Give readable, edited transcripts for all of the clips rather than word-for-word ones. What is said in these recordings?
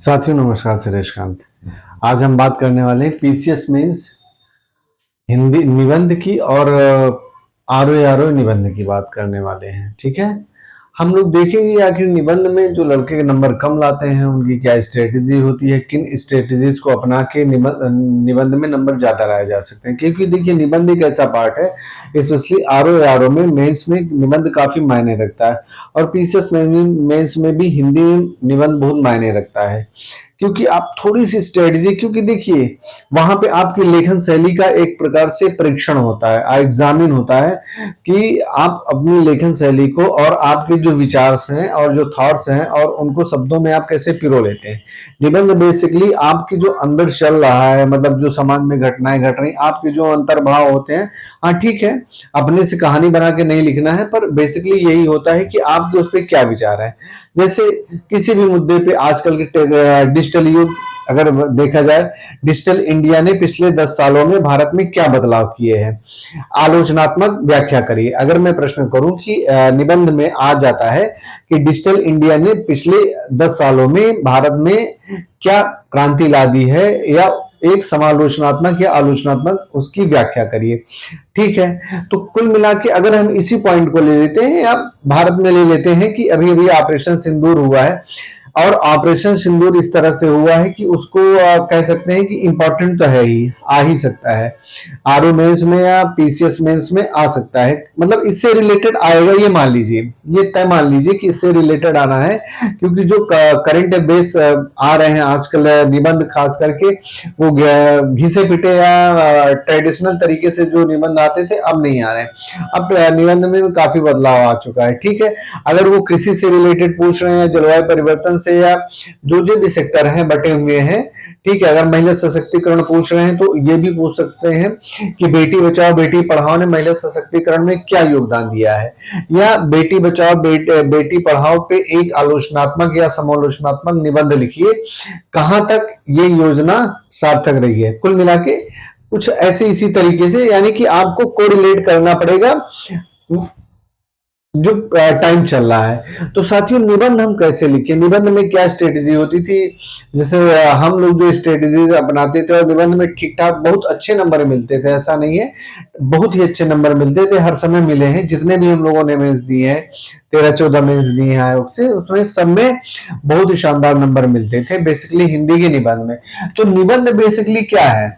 साथियों नमस्कार। सुरेश कांत। आज हम बात करने वाले हैं पीसीएस मेंस हिंदी निबंध की और आरओ निबंध की बात करने वाले हैं। ठीक है, हम लोग देखेंगे आखिर निबंध में जो लड़के के नंबर कम लाते हैं उनकी क्या स्ट्रेटेजी होती है, किन स्ट्रेटेजीज को अपना के निबंध में नंबर ज्यादा लाए जा सकते हैं। क्योंकि देखिए निबंध एक ऐसा पार्ट है, स्पेशली आरओ में मेंस में निबंध काफी मायने रखता है और पीसीएस मेंस में भी हिंदी में निबंध बहुत मायने रखता है। क्योंकि आप थोड़ी सी स्ट्रेटेजी, क्योंकि देखिए वहां पे आपकी लेखन शैली का एक प्रकार से परीक्षण होता है, एग्जामिन होता है कि आप अपनी लेखन शैली को और आपके जो विचार हैं और जो थॉट्स हैं और उनको शब्दों में आप कैसे पिरो लेते हैं। निबंध बेसिकली आपकी जो अंदर चल रहा है, मतलब जो समाज में घटनाएं घट रही, आपके जो अंतर्भाव होते हैं। हाँ ठीक है, अपने से कहानी बना के नहीं लिखना है, पर बेसिकली यही होता है कि आपके उस पर क्या विचार है। जैसे किसी भी मुद्दे पे आजकल के डिजिटल युग अगर देखा जाए, डिजिटल इंडिया ने पिछले 10 सालों में भारत में क्या बदलाव किए हैं, आलोचनात्मक व्याख्या करिए। अगर मैं प्रश्न करूं कि निबंध में आ जाता है कि डिजिटल इंडिया ने पिछले 10 सालों में भारत में क्या क्रांति ला दी है, या एक समालोचनात्मक या आलोचनात्मक उसकी व्याख्या करिए। ठीक है, तो कुल मिला के अगर हम इसी पॉइंट को ले लेते हैं या भारत में ले लेते हैं कि अभी अभी ऑपरेशन सिंदूर हुआ है और ऑपरेशन सिंदूर इस तरह से हुआ है कि उसको कह सकते हैं कि इंपॉर्टेंट तो है ही, आ ही सकता है आरओ मेंस में या पीसीएस मेंस में आ सकता है। मतलब इससे रिलेटेड आएगा, ये मान लीजिए, ये तय मान लीजिए कि इससे रिलेटेड आना है। क्योंकि जो करंट बेस आ रहे हैं आजकल निबंध खास करके, वो घिसे पिटे या ट्रेडिशनल तरीके से जो निबंध आते थे अब नहीं आ रहे हैं। अब निबंध में भी काफी बदलाव आ चुका है। ठीक है, अगर वो कृषि से रिलेटेड पूछ रहे हैं, जलवायु परिवर्तन से, या जो भी सेक्टर हैं बटे हुए हैं। ठीक है, अगर महिला सशक्तिकरण पूछ रहे हैं तो ये भी पूछ सकते हैं कि बेटी बचाओ बेटी पढ़ाओ ने महिला सशक्तिकरण में क्या योगदान दिया है, या बेटी बचाओ बेटी पढ़ाओ पे एक आलोचनात्मक या समालोचनात्मक निबंध लिखिए, कहां तक ये योजना सार्थक रही है। कुल मिला के कुछ ऐसे इसी तरीके से, यानी कि आपको कोरिलेट करना पड़ेगा जो टाइम चल रहा है। तो साथियों निबंध हम कैसे लिखें, निबंध में क्या स्ट्रेटेजी होती थी। जैसे हम लोग जो स्ट्रेटेजीज अपनाते थे और निबंध में ठीक ठाक बहुत अच्छे नंबर मिलते थे, ऐसा नहीं है, बहुत ही अच्छे नंबर मिलते थे, हर समय मिले हैं। जितने भी हम लोगों ने मेंस दिए हैं, 13-14 मेंस दिए हैं उसमें सब में बहुत ही शानदार नंबर मिलते थे, बेसिकली हिंदी के निबंध में। तो निबंध बेसिकली क्या है,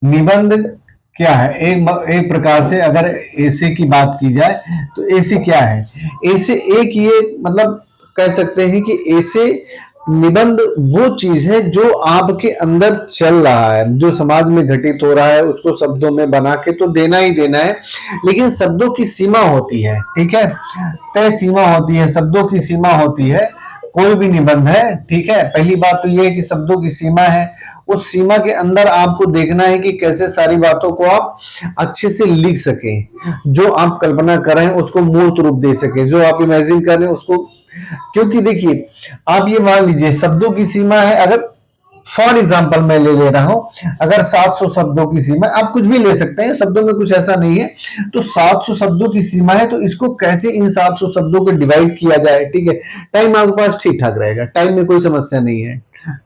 निबंध क्या है, एक प्रकार से अगर ऐसे की बात की जाए तो ऐसे क्या है, ऐसे एक ये मतलब कह सकते हैं कि ऐसे निबंध वो चीज है जो आपके अंदर चल रहा है, जो समाज में घटित हो रहा है, उसको शब्दों में बना के तो देना ही देना है। लेकिन शब्दों की सीमा होती है, ठीक है, तय सीमा होती है, शब्दों की सीमा होती है कोई भी निबंध है। ठीक है, पहली बात तो यह है कि शब्दों की सीमा है, उस सीमा के अंदर आपको देखना है कि कैसे सारी बातों को आप अच्छे से लिख सकें, जो आप कल्पना कर रहे हैं उसको मूर्त रूप दे सके, जो आप इमेजिन कर रहे हैं उसको। क्योंकि देखिए आप ये मान लीजिए शब्दों की सीमा है, अगर फॉर एग्जाम्पल मैं ले रहा हूं, अगर 700 शब्दों की सीमा, आप कुछ भी ले सकते हैं, शब्दों में कुछ ऐसा नहीं है, तो 700 शब्दों की सीमा है, तो इसको कैसे इन 700 शब्दों को डिवाइड किया जाए। ठीक है, टाइम आपके पास ठीक ठाक रहेगा, टाइम में कोई समस्या नहीं है,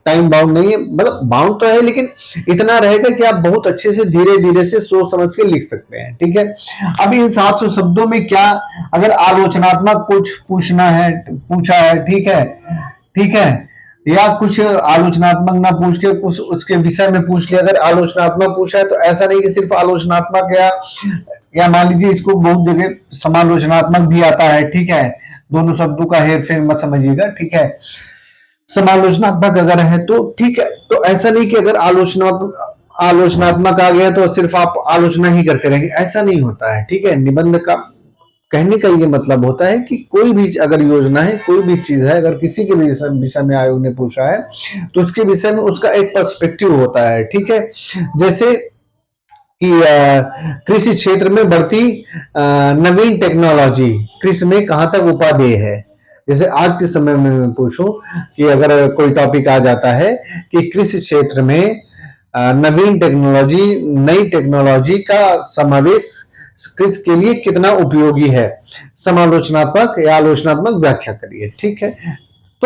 टाइम बाउंड नहीं है, मतलब बाउंड तो है लेकिन इतना रहेगा कि आप बहुत अच्छे से धीरे धीरे से सोच समझ के लिख सकते हैं। ठीक है, अब इन 700 शब्दों में क्या अगर आलोचनात्मक कुछ पूछना है, पूछा है, ठीक है, या कुछ आलोचनात्मक ना पूछ के कुछ उसके विषय में पूछ लिया। अगर आलोचनात्मक पूछा है तो ऐसा नहीं कि सिर्फ आलोचनात्मक, या मान लीजिए इसको बहुत जगह समालोचनात्मक भी आता है। ठीक है, दोनों शब्दों का हेर फेर मत समझिएगा। ठीक है, समालोचनात्मक अगर है तो ठीक है, तो ऐसा नहीं कि अगर आलोचनात्मक आ गया तो सिर्फ आप आलोचना ही करते रहेंगे, ऐसा नहीं होता है। ठीक है, निबंध का कहने का ये मतलब होता है कि कोई भी अगर योजना है, कोई भी चीज है, अगर किसी के भी विषय में आयोग ने पूछा है तो उसके विषय में उसका एक पर्सपेक्टिव होता है। ठीक है, जैसे कि कृषि क्षेत्र में बढ़ती नवीन टेक्नोलॉजी कृषि में कहां तक उपादेय है। जैसे आज के समय में मैं पूछूं कि अगर कोई टॉपिक आ जाता है कि कृषि क्षेत्र में नवीन टेक्नोलॉजी, नई टेक्नोलॉजी का समावेश कृषि के लिए कितना उपयोगी है, समालोचनात्मक या आलोचनात्मक व्याख्या करिए। ठीक है,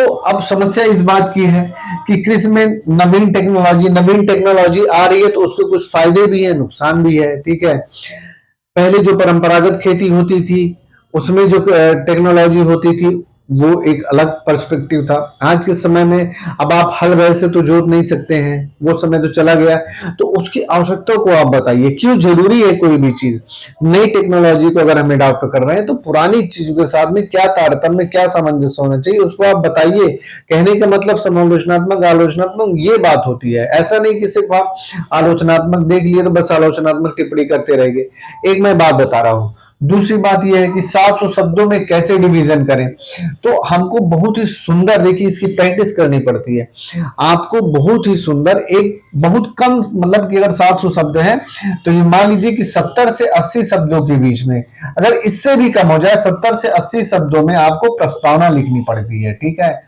तो अब समस्या इस बात की है कि कृषि में नवीन टेक्नोलॉजी आ रही है, तो उसके कुछ फायदे भी हैं, नुकसान भी है। ठीक है, पहले जो परंपरागत खेती होती थी उसमें जो टेक्नोलॉजी होती थी वो एक अलग पर्सपेक्टिव था। आज के समय में अब आप हल बैल से तो जोत नहीं सकते हैं, वो समय तो चला गया। तो उसकी आवश्यकता को आप बताइए, क्यों जरूरी है कोई भी चीज। नई टेक्नोलॉजी को अगर हम अडॉप्ट कर रहे हैं तो पुरानी चीजों के साथ में क्या तारतम्य, क्या सामंजस्य होना चाहिए, उसको आप बताइए। कहने का मतलब समालोचनात्मक, आलोचनात्मक ये बात होती है। ऐसा नहीं कि सिर्फ आप आलोचनात्मक देख लिए तो बस आलोचनात्मक टिप्पणी करते रहेंगे। एक मैं बात बता रहा हूं। दूसरी बात यह है कि 700 शब्दों में कैसे डिवीजन करें। तो हमको बहुत ही सुंदर, देखिए इसकी प्रैक्टिस करनी पड़ती है। आपको बहुत ही सुंदर एक बहुत कम, मतलब कि अगर 700 शब्द हैं तो ये मान लीजिए कि 70 से 80 शब्दों के बीच में, अगर इससे भी कम हो जाए 70 से 80 शब्दों में आपको प्रस्तावना लिखनी पड़ती है। ठीक है,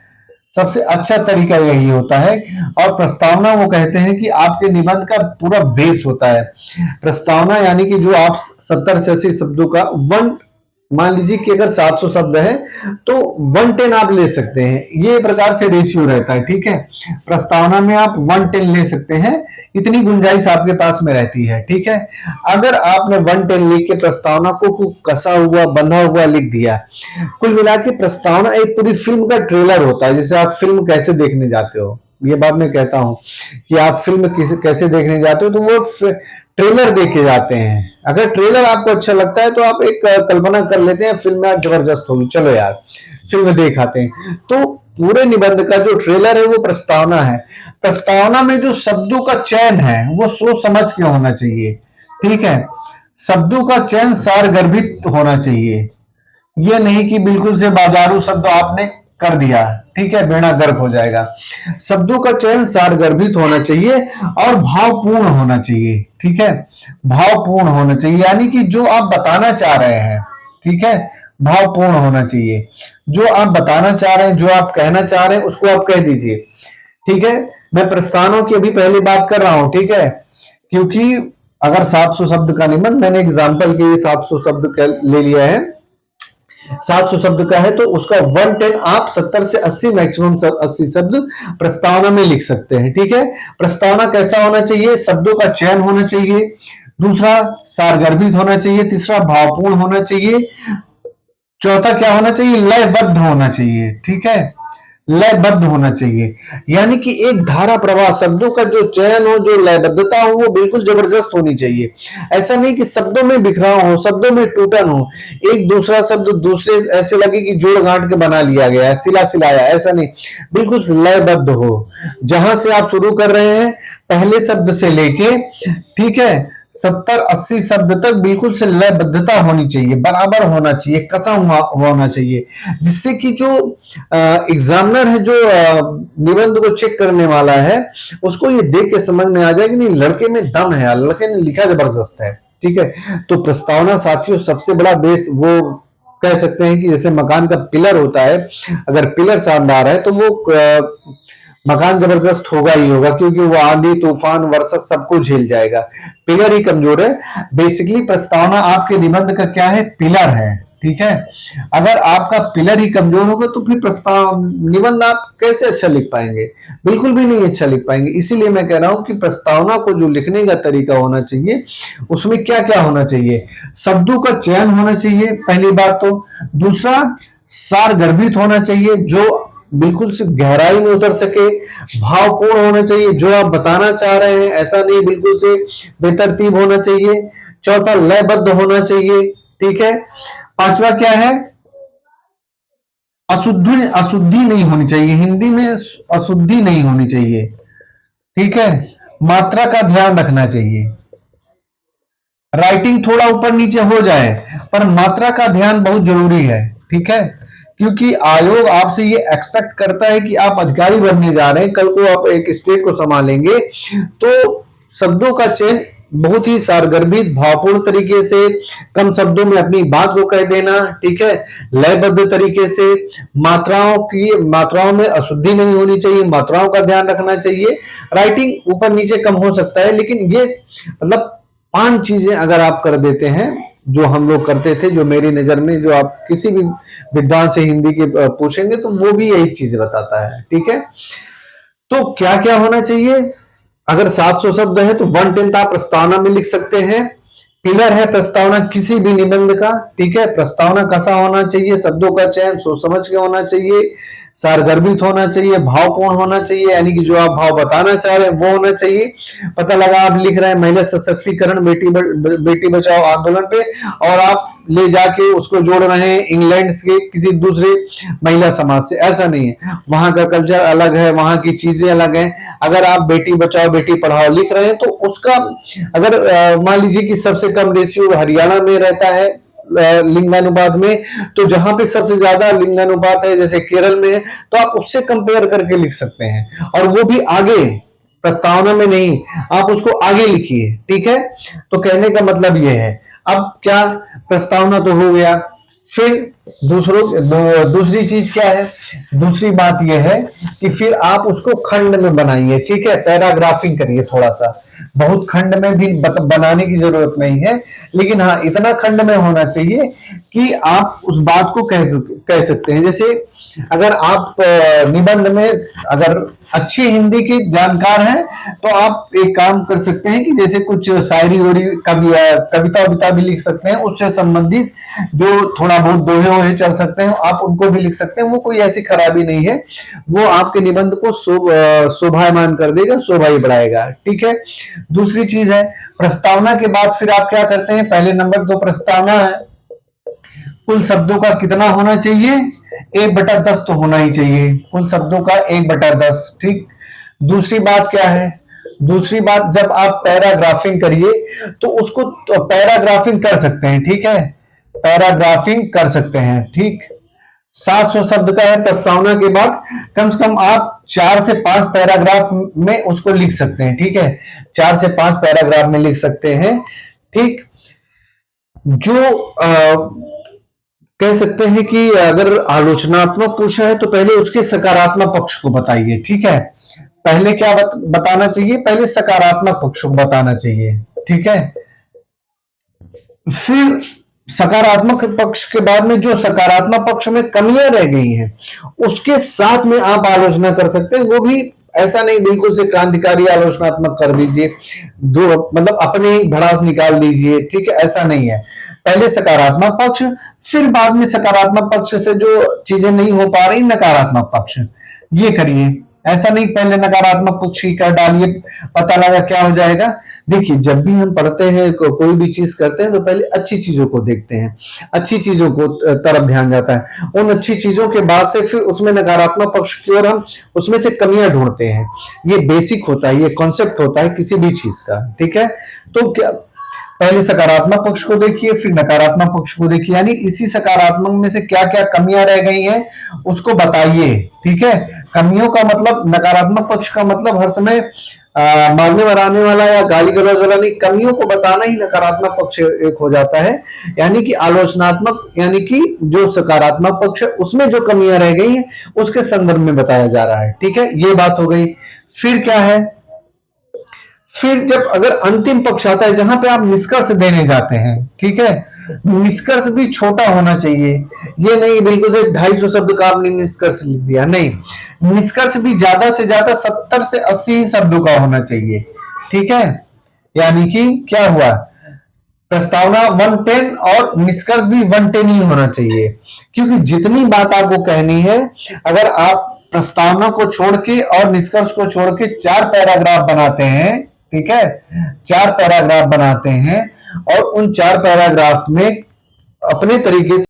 सबसे अच्छा तरीका यही होता है। और प्रस्तावना वो कहते हैं कि आपके निबंध का पूरा बेस होता है। प्रस्तावना यानी कि जो आप 70 से 80 शब्दों का वन, मान लीजिए कि अगर 700 शब्द है तो 110 आप ले सकते हैं, ये प्रकार से रेशियो रहता है। ठीक है, प्रस्तावना में आप 110 ले सकते हैं, इतनी गुंजाइश आपके पास में रहती है। ठीक है, अगर आपने 110 लिख के प्रस्तावना को कसा हुआ, बंधा हुआ लिख दिया, कुल मिला के प्रस्तावना एक पूरी फिल्म का ट्रेलर होता है। जैसे आप फिल्म कैसे देखने जाते हो, ये बात मैं कहता हूं कि आप फिल्म कैसे देखने जाते हो, तो वो ट्रेलर देख के जाते हैं। अगर ट्रेलर आपको अच्छा लगता है तो आप एक कल्पना कर लेते हैं फिल्म यार जबरदस्त होगी, चलो यार फिल्म देख आते हैं। तो पूरे निबंध का जो ट्रेलर है वो प्रस्तावना है। प्रस्तावना में जो शब्दों का चयन है वो सोच समझ के होना चाहिए। ठीक है, शब्दों का चयन सारगर्भित होना चाहिए, ये नहीं कि बिल्कुल से बाजारू शब्द आपने कर दिया, ठीक है, बेड़ा गर्क हो जाएगा। शब्दों का चयन सारगर्भित होना चाहिए और भावपूर्ण होना चाहिए। ठीक है, भावपूर्ण होना चाहिए, यानी कि जो आप बताना चाह रहे हैं, ठीक है, भावपूर्ण होना चाहिए। जो आप बताना चाह रहे हैं, जो आप कहना चाह रहे हैं उसको आप कह दीजिए। ठीक है, मैं प्रस्तावनों की अभी पहली बात कर रहा हूं। ठीक है, क्योंकि अगर 700 शब्द का निबंध, मैंने एग्जाम्पल के लिए 700 शब्द ले लिया है, 700 शब्द का है तो उसका 110 आप 70 से 80, मैक्सिमम 80 शब्द प्रस्तावना में लिख सकते हैं। ठीक है, प्रस्तावना कैसा होना चाहिए, शब्दों का चयन होना चाहिए, दूसरा सारगर्भित होना चाहिए, तीसरा भावपूर्ण होना चाहिए, चौथा क्या होना चाहिए, लयबद्ध होना चाहिए। ठीक है, लयबद्ध होना चाहिए, यानी कि एक धारा प्रवाह, शब्दों का जो चयन हो, जो लयबद्धता हो, वो बिल्कुल जबरदस्त होनी चाहिए। ऐसा नहीं कि शब्दों में बिखराव हो, शब्दों में टूटन हो, एक दूसरा शब्द दूसरे ऐसे लगे कि जोड़ गांठ के बना लिया गया है, सिला सिलाया, ऐसा नहीं, बिल्कुल लयबद्ध हो। जहां से आप शुरू कर रहे हैं पहले शब्द से लेके, ठीक है, 70-80 शब्द तक बिल्कुल से लयबद्धता होनी चाहिए, बराबर होना चाहिए, कसा हुआ होना चाहिए, जिससे कि जो एग्जामिनर है, जो निबंध को चेक करने वाला है, उसको ये देख के समझ में आ जाए कि नहीं, लड़के में दम है, लड़के ने लिखा जबरदस्त है। ठीक है, तो प्रस्तावना साथियों सबसे बड़ा बेस, वो कह सकते हैं कि जैसे मकान का पिलर होता है, अगर पिलर शानदार है तो वो मकान जबरदस्त होगा ही होगा, क्योंकि वो आंधी तूफान वर्षा सबको झेल जाएगा। पिलर ही कमजोर है। बेसिकली प्रस्तावना आपके निबंध का क्या है, पिलर है। ठीक है, अगर आपका पिलर ही कमजोर होगा तो फिर प्रस्ताव निबंध आप कैसे अच्छा लिख पाएंगे, बिल्कुल भी नहीं अच्छा लिख पाएंगे। इसीलिए मैं कह रहा हूं कि प्रस्तावना को जो लिखने का तरीका होना चाहिए, उसमें क्या क्या होना चाहिए, शब्दों का चयन होना चाहिए पहली बात तो, दूसरा सारगर्भित होना चाहिए, जो बिल्कुल से गहराई में उतर सके, भावपूर्ण होना चाहिए, जो आप बताना चाह रहे हैं ऐसा नहीं बिल्कुल से बेतरतीब होना चाहिए, चौथा लयबद्ध होना चाहिए। ठीक है, पांचवा क्या है, अशुद्धि नहीं होनी चाहिए, हिंदी में अशुद्धि नहीं होनी चाहिए। ठीक है, मात्रा का ध्यान रखना चाहिए, राइटिंग थोड़ा ऊपर नीचे हो जाए पर मात्रा का ध्यान बहुत जरूरी है। ठीक है, क्योंकि आयोग आपसे ये एक्सपेक्ट करता है कि आप अधिकारी बनने जा रहे हैं, कल को आप एक स्टेट को संभालेंगे, तो शब्दों का चयन बहुत ही सारगर्भित भावपूर्ण तरीके से, कम शब्दों में अपनी बात को कह देना। ठीक है, लयबद्ध तरीके से, मात्राओं में अशुद्धि नहीं होनी चाहिए, मात्राओं का ध्यान रखना चाहिए, राइटिंग ऊपर नीचे कम हो सकता है, लेकिन ये मतलब 5 चीजें अगर आप कर देते हैं जो हम लोग करते थे, जो मेरी नजर में, जो आप किसी भी विद्वान से हिंदी के पूछेंगे तो वो भी यही चीज बताता है। ठीक है, तो क्या क्या होना चाहिए? अगर 700 शब्द है तो 1/10 आप प्रस्तावना में लिख सकते हैं। पिलर है प्रस्तावना किसी भी निबंध का। ठीक है, प्रस्तावना कैसा होना चाहिए? शब्दों का चयन सोच समझ के होना चाहिए, सारगर्भित होना चाहिए, भावपूर्ण होना चाहिए, यानी कि जो आप भाव बताना चाह रहे हैं वो होना चाहिए। पता लगा आप लिख रहे हैं महिला सशक्तिकरण, बेटी बचाओ आंदोलन पे, और आप ले जाके उसको जोड़ रहे हैं इंग्लैंड के किसी दूसरे महिला समाज से, ऐसा नहीं है। वहां का कल्चर अलग है, वहां की चीजें अलग हैं। अगर आप बेटी बचाओ बेटी पढ़ाओ लिख रहे हैं तो उसका अगर मान लीजिए कि सबसे कम रेशियो हरियाणा में रहता है लिंगानुपात में, तो जहां पे सबसे ज्यादा लिंगानुपात है जैसे केरल में है, तो आप उससे कंपेयर करके लिख सकते हैं, और वो भी आगे, प्रस्तावना में नहीं, आप उसको आगे लिखिए। ठीक है, तो कहने का मतलब ये है। अब क्या, प्रस्तावना तो हो गया, फिर दूसरी चीज क्या है? दूसरी बात यह है कि फिर आप उसको खंड में बनाइए। ठीक है, पैराग्राफिंग करिए थोड़ा सा, बहुत खंड में भी बनाने की जरूरत नहीं है, लेकिन हाँ इतना खंड में होना चाहिए कि आप उस बात को कह सकते हैं। जैसे अगर आप निबंध में अगर अच्छी हिंदी के जानकार हैं तो आप एक काम कर सकते हैं कि जैसे कुछ शायरी वोरी कविता विता भी लिख सकते हैं, उससे संबंधित जो थोड़ा बहुत दोहे वोहे चल सकते हैं आप उनको भी लिख सकते हैं। वो कोई ऐसी खराबी नहीं है, वो आपके निबंध को शोभायमान कर देगा, शोभा ही बढ़ाएगा। ठीक है, दूसरी चीज है प्रस्तावना के बाद फिर आप क्या करते हैं? पहले नंबर तो प्रस्तावना है, कुल शब्दों का कितना होना चाहिए? 1/10 तो होना ही चाहिए, कुल शब्दों का 1/10। ठीक, दूसरी बात क्या है? दूसरी बात, जब आप पैराग्राफिंग करिए तो उसको तो पैराग्राफिंग कर सकते हैं। ठीक है, पैराग्राफिंग कर सकते हैं। ठीक, 700 शब्द का है प्रस्तावना के बाद, कम से कम आप 4 से 5 पैराग्राफ में उसको लिख सकते हैं। ठीक है, 4 से 5 पैराग्राफ में लिख सकते हैं। ठीक, जो कह सकते हैं कि अगर आलोचनात्मक पूछा है तो पहले उसके सकारात्मक पक्ष को बताइए। ठीक है, पहले क्या बताना चाहिए? पहले सकारात्मक पक्ष को बताना चाहिए। ठीक है, फिर सकारात्मक पक्ष के बाद में जो सकारात्मक पक्ष में कमियां रह गई हैं उसके साथ में आप आलोचना कर सकते हैं। वो भी ऐसा नहीं बिल्कुल से क्रांतिकारी आलोचनात्मक कर दीजिए, दो मतलब अपने ही भड़ास निकाल दीजिए। ठीक है, ऐसा नहीं है। पहले सकारात्मक पक्ष, फिर बाद में सकारात्मक पक्ष से जो चीजें नहीं हो पा रही नकारात्मक पक्ष, ये करिए। ऐसा नहीं पहले नकारात्मक पक्ष ही कर डालिए, पता लगा क्या हो जाएगा। देखिए, जब भी हम पढ़ते हैं कोई भी चीज करते हैं तो पहले अच्छी चीजों को देखते हैं, अच्छी चीजों को तरफ ध्यान जाता है। उन अच्छी चीजों के बाद से फिर उसमें नकारात्मक पक्ष की ओर हम उसमें से कमियां ढूंढते हैं। ये बेसिक होता है, ये कॉन्सेप्ट होता है किसी भी चीज का। ठीक है, तो क्या, पहले सकारात्मक पक्ष को देखिए फिर नकारात्मक पक्ष को देखिए, यानी इसी सकारात्मक में से क्या क्या कमियां रह गई हैं उसको बताइए। ठीक है, कमियों का मतलब, नकारात्मक पक्ष का मतलब हर समय मारने मराने वाला या गाली गलौज वाला नहीं, कमियों को बताना ही नकारात्मक पक्ष एक हो जाता है। यानी कि आलोचनात्मक, यानी कि जो सकारात्मक पक्ष है उसमें जो कमियां रह गई हैं उसके संदर्भ में बताया जा रहा है। ठीक है, ये बात हो गई। फिर क्या है? फिर जब अगर अंतिम पक्ष आता है जहां पे आप निष्कर्ष देने जाते हैं, ठीक है, निष्कर्ष भी छोटा होना चाहिए। ये नहीं बिल्कुल से 250 शब्द का आपने निष्कर्ष लिख दिया, नहीं, निष्कर्ष भी ज्यादा से ज्यादा 70 से 80 शब्दों का होना चाहिए। ठीक है, यानी कि क्या हुआ, प्रस्तावना 110 और निष्कर्ष भी 110 ही होना चाहिए। क्योंकि जितनी बात आपको कहनी है, अगर आप प्रस्तावना को छोड़ के और निष्कर्ष को छोड़ के 4 पैराग्राफ बनाते हैं, ठीक है, 4 पैराग्राफ बनाते हैं और उन 4 पैराग्राफ में अपने तरीके से